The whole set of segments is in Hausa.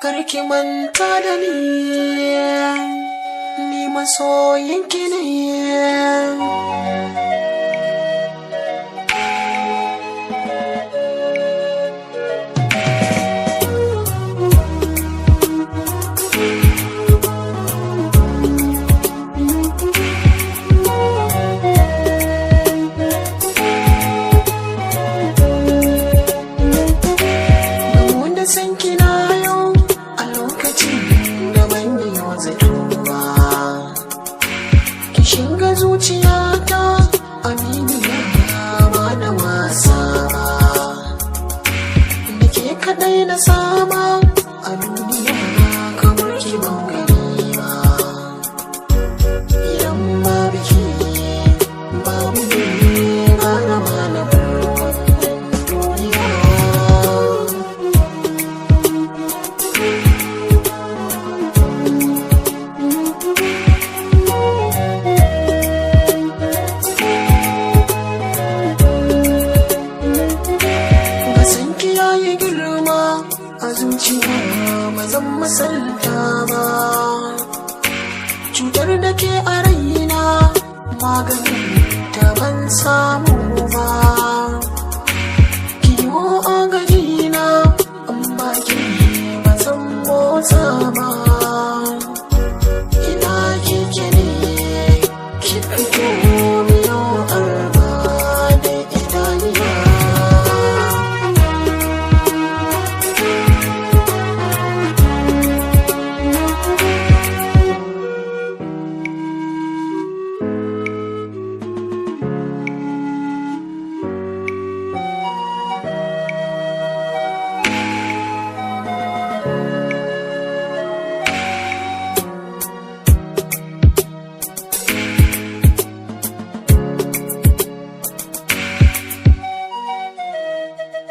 karki manta da ni masoyinki ne. Shiga zuciyata aminiya ba da wasa da ke kadai na sama a duniya kamar ki ban gani ba. Idan ba biki babu ne ba na malabar wannan duniya. A zuciya ba zan misalta ba, cutar da ke a raina maganin ta ban samu ba. Kiwo a gajina an baki ba zan motsa ba. Ina kike ne ki fito miyo arba da idaniya.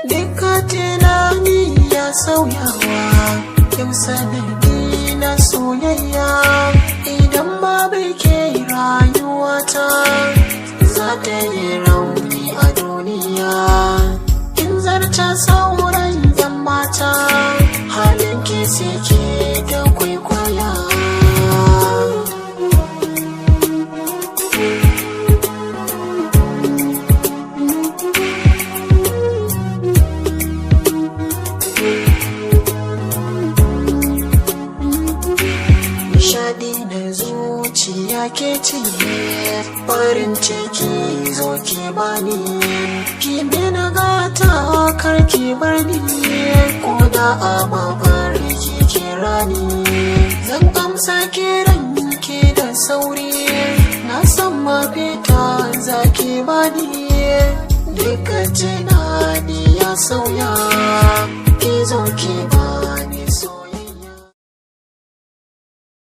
Duka tunani ya sauyawa yau sanadi na soyayya. Idan babu ke rayuwata za ta yi rauni a duniya. In zarta sauran yan mata halin ki sai ke da kwaikwaya. Nishadi da zuciya ke ce farin ciki zo ki bani. Ki bina gata kar ki bar ni, ko da a mafarki kira ni. Zan amsa kiran ki da sauri, na san mafita za ki bani. Duka tunani ya sauya.